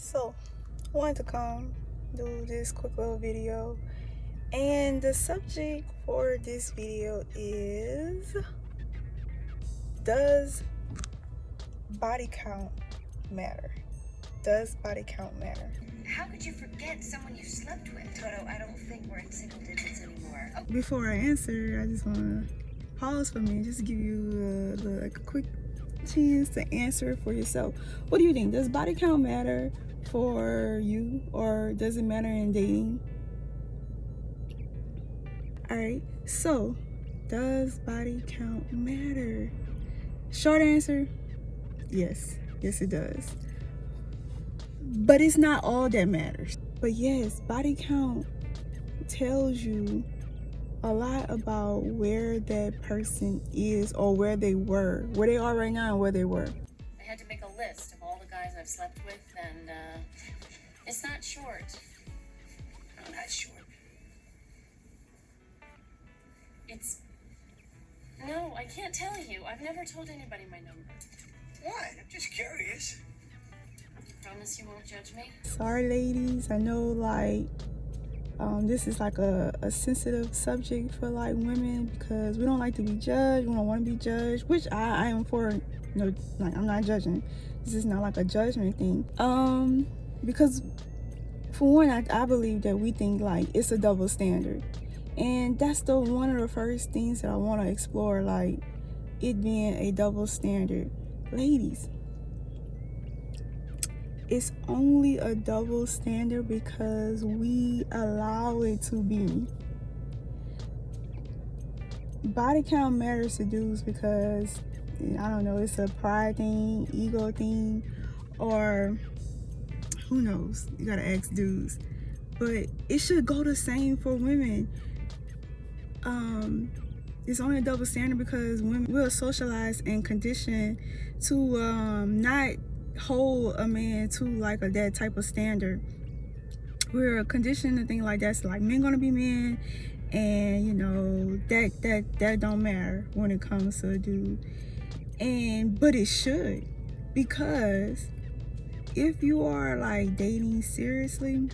So, I wanted to come do this quick little video, and the subject for this video is, does body count matter? Does body count matter? How could you forget someone you slept with? Toto, I don't think we're in single digits anymore. Oh. Before I answer, I just want to pause for me and just give you a quick chance to answer for yourself. What do you think? Does body count matter for you, or does it matter in dating? Alright, so does body count matter? Short answer, yes. Yes, it does. But it's not all that matters. But yes, body count tells you a lot about where that person is, or where they were, where they are right now and where they were. I had to make a list of all the guys I've slept with, and it's not short. No, not short. No, I can't tell you. I've never told anybody my number. What? I'm just curious. Promise you won't judge me? Sorry, ladies. I know, this is like a sensitive subject for like women, because we don't like to be judged. We don't want to be judged, which I am for. No, like, I'm not judging. This is not like a judgment thing. Because for one, I believe that we think like it's a double standard, and that's one of the first things that I want to explore, like it being a double standard. Ladies, it's only a double standard because we allow it to be. Body count matters to dudes because, I don't know, it's a pride thing, ego thing, or who knows, you gotta ask dudes. But it should go the same for women. It's only a double standard because women will socialize and conditioned to not hold a man to like that type of standard. We're conditioned to think like that's like men gonna be men, and you know that don't matter when it comes to a dude. But it should, because if you are like dating seriously,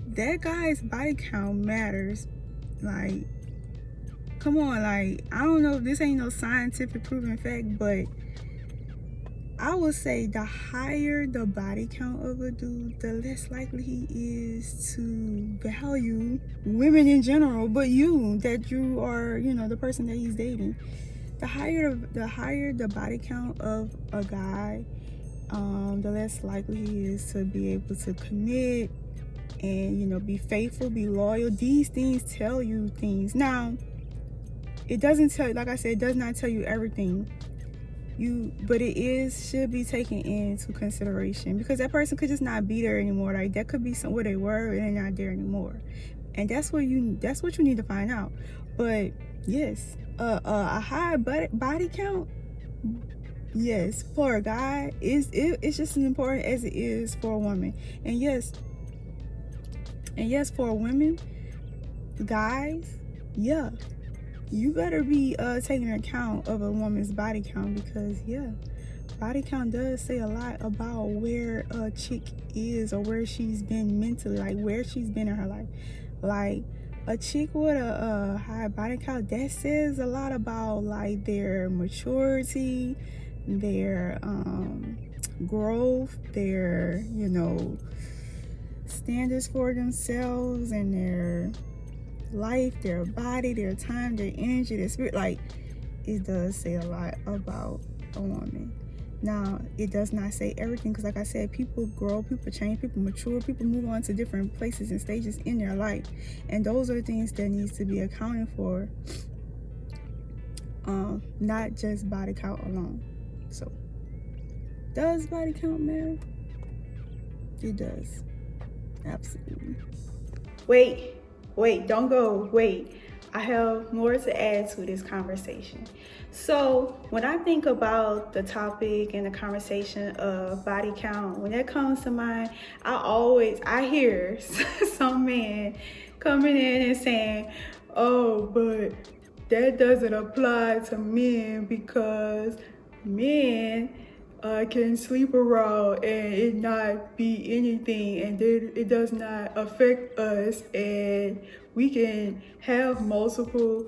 that guy's body count matters. Like, come on, like, I don't know if this ain't no scientific proven fact, but I would say the higher the body count of a dude, the less likely he is to value women in general, but that you are, the person that he's dating. The higher the body count of a guy, the less likely he is to be able to commit and, be faithful, be loyal. These things tell you things. Now, it doesn't tell you, like I said, it does not tell you everything. But it should be taken into consideration, because that person could just not be there anymore. Like, that could be somewhere they were and they're not there anymore, and that's what you need to find out. But yes, a high body count, yes, for a guy it's just as important as it is for a woman. And yes, for women, guys, yeah, you better be taking account of a woman's body count, because body count does say a lot about where a chick is, or where she's been mentally, like where she's been in her life. Like, a chick with a high body count, that says a lot about like their maturity, their growth, their standards for themselves, and their life, their body, their time, their energy, their spirit. Like, it does say a lot about a woman. Now, it does not say everything, because like I said, people grow, people change, people mature, people move on to different places and stages in their life, and those are the things that needs to be accounted for, not just body count alone. So, does body count matter? It does. Absolutely. Wait, don't go. Wait, I have more to add to this conversation. So when I think about the topic and the conversation of body count, when that comes to mind, I hear some man coming in and saying, oh, but that doesn't apply to men, because men can sleep around and it not be anything, and then it does not affect us, and we can have multiple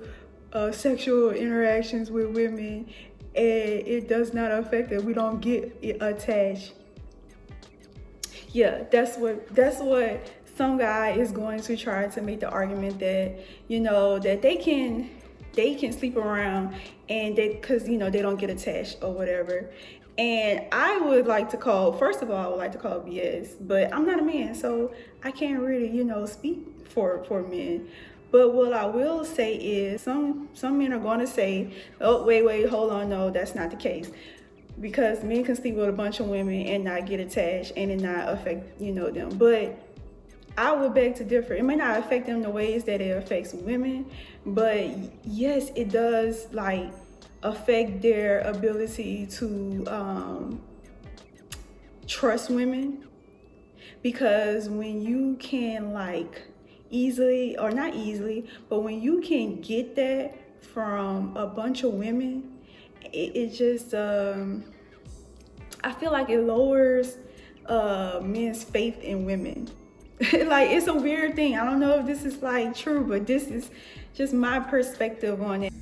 sexual interactions with women and it does not affect it. We don't get attached. Yeah, that's what some guy is going to try to make the argument that, you know, that they can sleep around and they, because, you know, they don't get attached or whatever. And I would like to call, first of all, I would like to call BS, but I'm not a man, so I can't really, you know, speak for men. But what I will say is some men are going to say, oh, wait, hold on, no, that's not the case. Because men can sleep with a bunch of women and not get attached and it not affect, you know, them. But I would beg to differ. It may not affect them the ways that it affects women, but yes, it does like affect their ability to trust women. Because when you can like easily, or not easily, but when you can get that from a bunch of women, it just I feel like it lowers men's faith in women. Like, it's a weird thing. I don't know if this is like true, but this is just my perspective on it.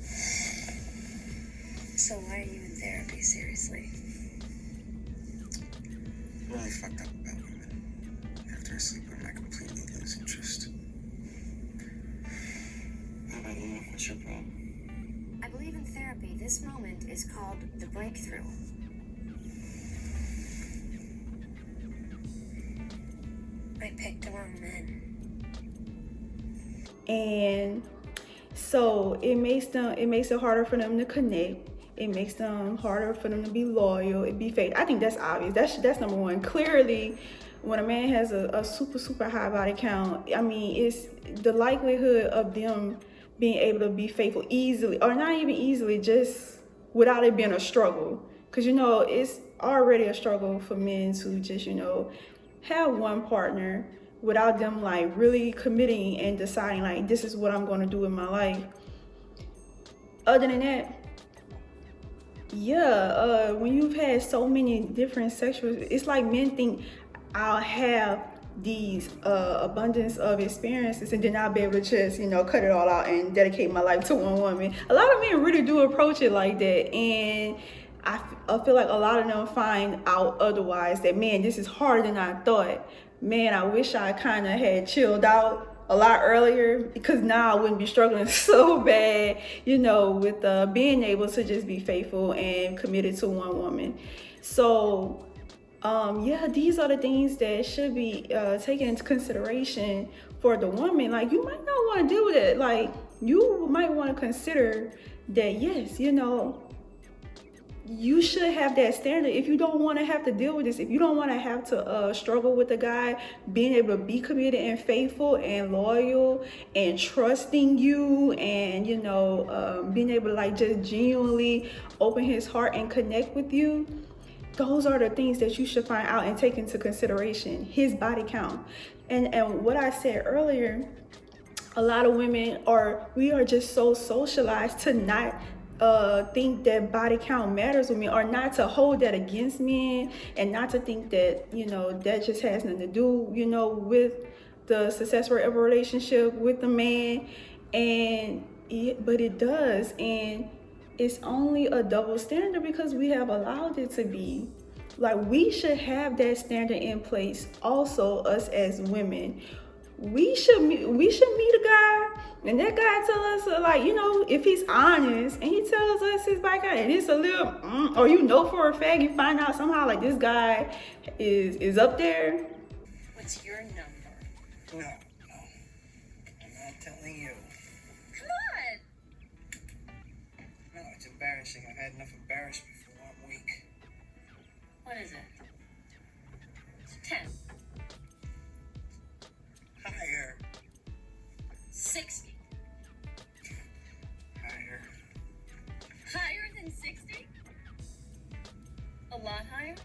So why are you in therapy, seriously? I'm really fucked up about women. After I sleep with them, I completely lose interest. How about you? What's your problem? I believe in therapy. This moment is called the breakthrough. I picked the wrong men. And so it makes it harder for them to connect. It makes them harder for them to be loyal, it be fake. I think that's obvious. That's number one. Clearly, when a man has a super high body count, I mean, it's the likelihood of them being able to be faithful easily, or not even easily, just without it being a struggle. Because, you know, it's already a struggle for men to just, you know, have one partner without them like really committing and deciding like, this is what I'm going to do in my life. Other than that, yeah, when you've had so many different sexual, it's like men think I'll have these abundance of experiences and then I'll be able to just, you know, cut it all out and dedicate my life to one woman. A lot of men really do approach it like that, and I feel like a lot of them find out otherwise, that, man, this is harder than I thought. Man, I wish I kind of had chilled out a lot earlier, because now I wouldn't be struggling so bad, you know, with being able to just be faithful and committed to one woman. So yeah, these are the things that should be taken into consideration for the woman. Like, you might not want to deal with it. Like, you might want to consider that, yes, you know, you should have that standard. If you don't want to have to deal with this, if you don't want to have to struggle with a guy being able to be committed and faithful and loyal and trusting you, and, you know, being able to like just genuinely open his heart and connect with you, those are the things that you should find out and take into consideration. His body count. And what I said earlier, a lot of women we are just so socialized to not think that body count matters with me, or not to hold that against me, and not to think that, you know, that just has nothing to do, you know, with the success rate of a relationship with a man. But it does, and it's only a double standard because we have allowed it to be. Like, we should have that standard in place also, us as women. We should meet a guy, and that guy tell us, like, you know, if he's honest and he tells us his body count and it's a little, or, you know, for a fact, you find out somehow like this guy is up there. What's your number? No. I'm not telling you. Come on! No, it's embarrassing. I've had enough embarrassment for 1 week. What is it? 10. Higher. 60. Higher. Higher than 60? A lot higher?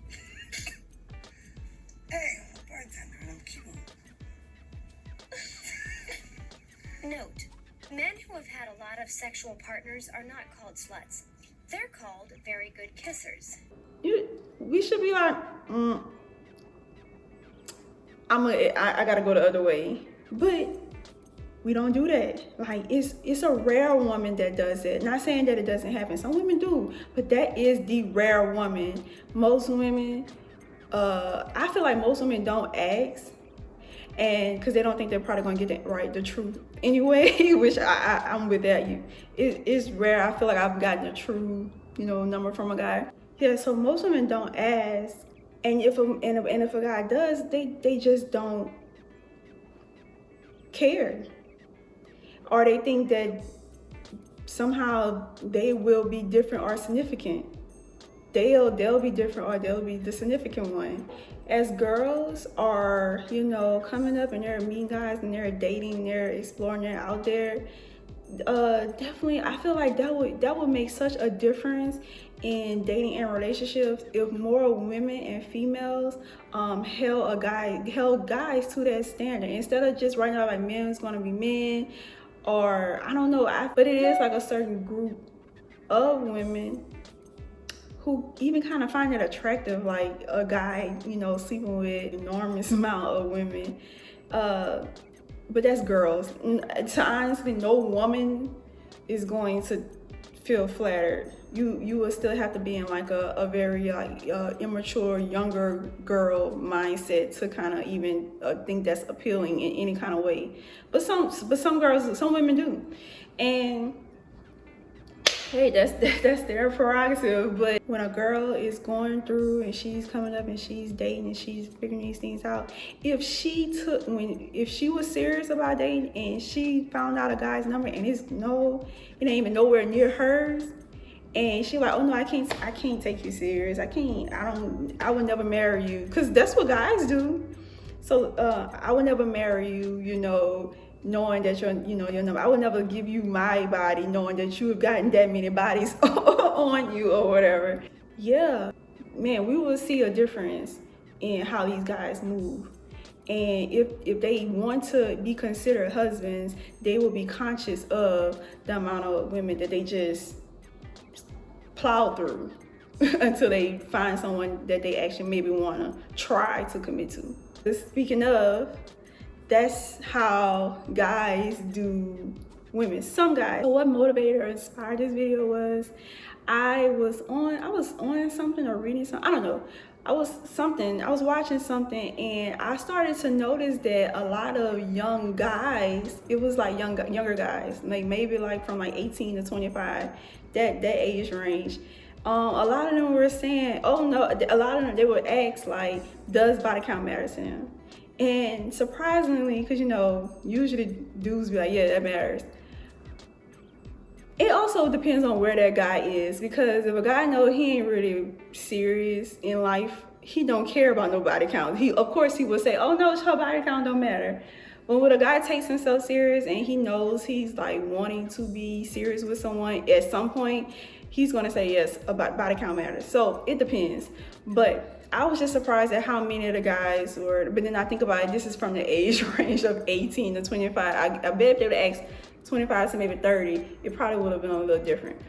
Hey, I'm a bartender and I'm cute. Note, men who have had a lot of sexual partners are not called sluts. They're called very good kissers. we should be like, I gotta go the other way. But we don't do that. Like, it's a rare woman that does it. Not saying that it doesn't happen. Some women do, but that is the rare woman. Most women, I feel like most women don't ask, and because they don't think they're probably gonna get the truth anyway. Which I'm with that. It's rare. I feel like I've gotten a true, number from a guy. Yeah. So most women don't ask, and if a guy does, they just don't care, or they think that somehow they will be different or significant. They'll be different, or they'll be the significant one. As girls are, coming up and they're meeting guys and they're dating, they're exploring, they're out there. Definitely, I feel like that would make such a difference in dating and relationships if more women and females held guys to that standard, instead of just right now like men's gonna be men, or I don't know. But it is like a certain group of women who even kind of find it attractive, like a guy, sleeping with an enormous amount of women. But that's girls. So honestly, no woman is going to feel flattered. You will still have to be in like a very immature, younger girl mindset to kind of even think that's appealing in any kind of way. But some girls, some women do, and hey, that's their prerogative. But when a girl is going through and she's coming up and she's dating and she's figuring these things out, if she was serious about dating and she found out a guy's number and it ain't even nowhere near hers, and she like, oh no, I can't take you serious. I would never marry you, because that's what guys do. So I would never marry you, knowing that your number. I would never give you my body knowing that you have gotten that many bodies on you or whatever. Yeah, man, we will see a difference in how these guys move. And if they want to be considered husbands, they will be conscious of the amount of women that they just plow through until they find someone that they actually maybe want to try to commit to. Speaking of, that's how guys do women. Some guys. So what motivated or inspired this video was, I was on something or reading something, I don't know. I was watching something, and I started to notice that a lot of young guys, it was like younger guys, like maybe like from like 18 to 25, that age range. A lot of them were saying, oh no, a lot of them, they would ask like, does body count matter to them? And surprisingly, because usually dudes be like, yeah, that matters. It also depends on where that guy is, because if a guy knows he ain't really serious in life, he don't care about no body count. Of course he would say, oh no, her body count don't matter. But when a guy takes himself serious and he knows he's like wanting to be serious with someone at some point, he's gonna say yes, about body count matters. So it depends. But I was just surprised at how many of the guys were, but then I think about it, this is from the age range of 18 to 25. I bet if they would ask 25 to maybe 30, it probably would have been a little different.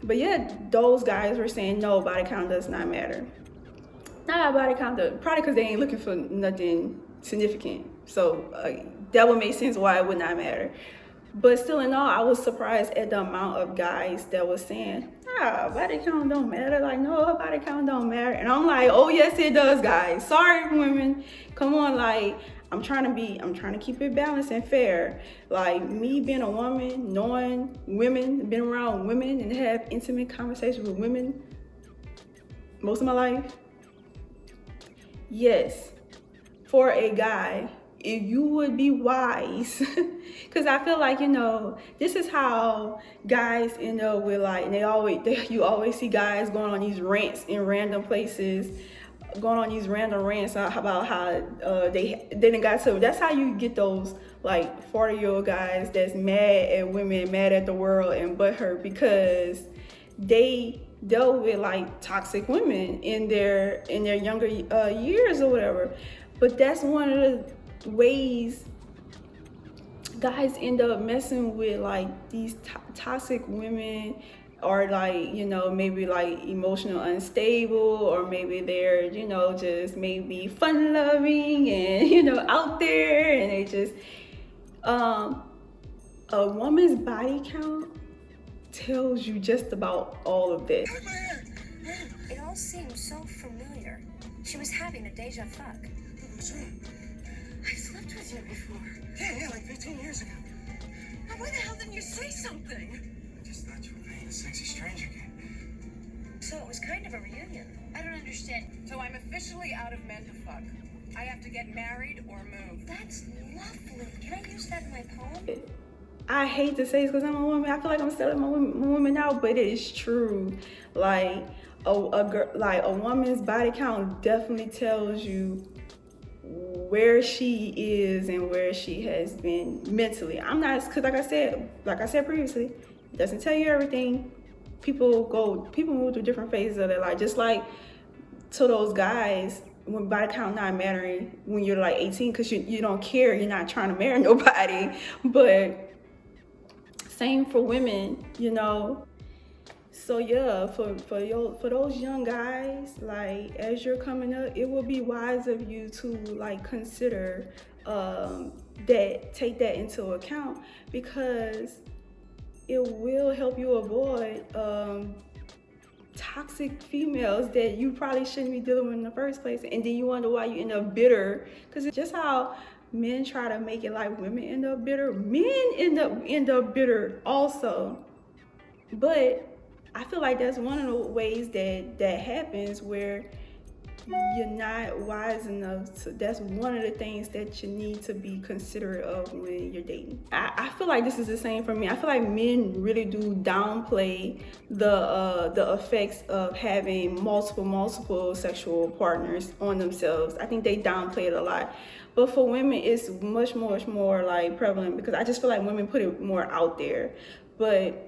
But yeah, those guys were saying no, body count does not matter. Nah, body count does, probably because they ain't looking for nothing significant. So that would make sense why it would not matter. But still in all, I was surprised at the amount of guys that was saying, body count don't matter. Like, no, her body count don't matter. And I'm like, oh yes, it does, guys. Sorry, women. Come on, like, I'm trying to keep it balanced and fair. Like, me being a woman, knowing women, been around women and have intimate conversations with women most of my life. Yes, for a guy, if you would be wise, because I feel like, this is how guys end up with like, and you always see guys going on these rants in random places, going on these random rants about how they didn't got to. That's how you get those like 40-year-old guys that's mad at women, mad at the world, and butthurt because they dealt with like toxic women in their younger years or whatever. But that's one of the ways guys end up messing with like these toxic women, or like, you know, maybe like emotional unstable, or maybe they're, you know, just maybe fun loving and, you know, out there, and they just a woman's body count tells you just about all of this. It all seems so familiar. She was having a deja fuck. What's wrong? I slept with you before. Yeah, like 15 years ago. Now why the hell didn't you say something? I just thought you were being a sexy stranger again. So it was kind of a reunion. I don't understand. So I'm officially out of men to fuck. I have to get married or move. That's lovely. Can I use that in my poem? I hate to say this because I'm a woman. I feel like I'm selling my woman out, but it is true. Like a woman's body count definitely tells you where she is and where she has been mentally. I'm not, because like I said previously, it doesn't tell you everything. People move through different phases of their life. Just like to those guys, when body count not mattering when you're like 18, because you don't care, you're not trying to marry nobody. But same for women, you know. So yeah, for those young guys, like as you're coming up, it will be wise of you to like consider take that into account, because it will help you avoid toxic females that you probably shouldn't be dealing with in the first place, and then you wonder why you end up bitter. Because it's just how men try to make it like women end up bitter, men end up bitter also. But I feel like that's one of the ways that happens, where you're not wise enough to. That's one of the things that you need to be considerate of when you're dating. I feel like this is the same for me. I feel like men really do downplay the effects of having multiple sexual partners on themselves. I think they downplay it a lot. But for women, it's much more like prevalent, because I just feel like women put it more out there. But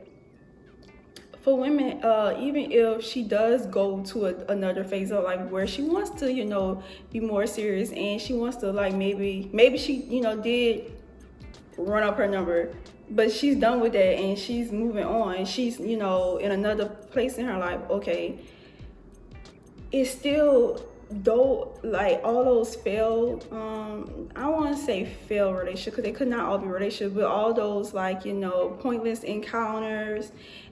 for women, even if she does go to another phase of life where she wants to, you know, be more serious, and she wants to like maybe she, you know, did run up her number, but she's done with that and she's moving on. She's, you know, in another place in her life. Okay, it's still, though, like all those failed, I don't want to say failed relationships, because they could not all be relationships, but all those, like, you know, pointless encounters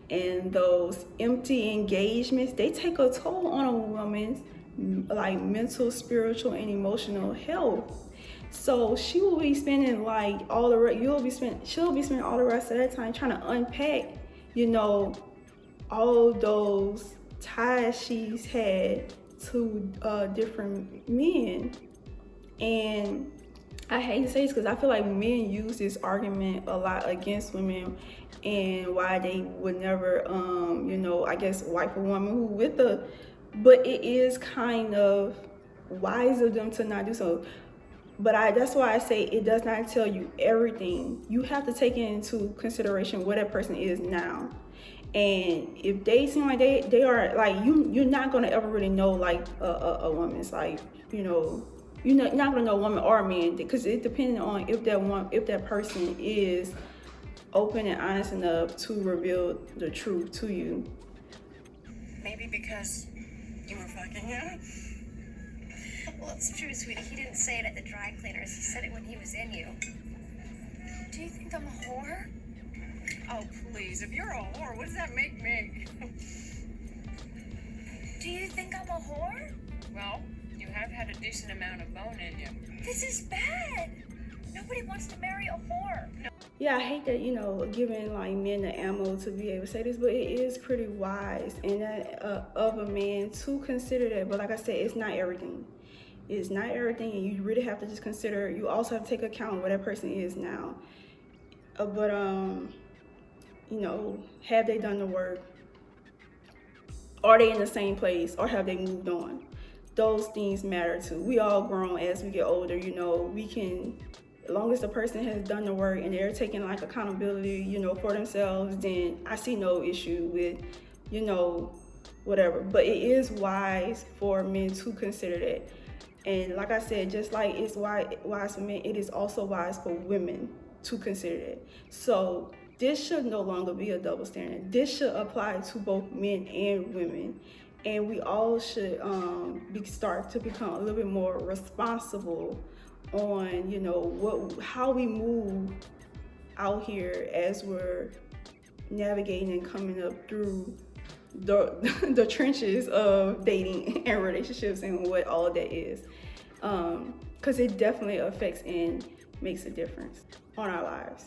and those empty engagements, they take a toll on a woman's like mental, spiritual, and emotional health. So she will be spending like she'll be spending all the rest of that time trying to unpack, you know, all those ties she's had to different men. And I hate to say this, because I feel like men use this argument a lot against women, and why they would never, you know, I guess wife a woman who with a, but it is kind of wise of them to not do so. But that's why I say it does not tell you everything. You have to take into consideration where that person is now. And if they seem like they are like, you're not gonna ever really know like a woman's like, you know, you're not gonna know a woman or a man, because it depends on if that person is open and honest enough to reveal the truth to you. Maybe because you were fucking him? Well, it's true, sweetie. He didn't say it at the dry cleaners. He said it when he was in you. Do you think I'm a whore? Oh, please. If you're a whore, what does that make me? Do you think I'm a whore? Well, you have had a decent amount of bone in you. This is bad. Nobody wants to marry a whore. No. Yeah, I hate that, you know, giving like men the ammo to be able to say this, but it is pretty wise and that of a man to consider that. But like I said, it's not everything. It's not everything, and you really have to just consider. You also have to take account where that person is now. But you know, have they done the work? Are they in the same place, or have they moved on? Those things matter too. We all grown as we get older. You know, we can, as long as the person has done the work and they're taking like accountability, you know, for themselves, then I see no issue with, you know, whatever. But it is wise for men to consider that. And like I said, just like it's wise for men, it is also wise for women to consider that. So this should no longer be a double standard. This should apply to both men and women. And we all should start to become a little bit more responsible on, you know, how we move out here as we're navigating and coming up through the trenches of dating and relationships and what all that is. Because it definitely affects and makes a difference on our lives.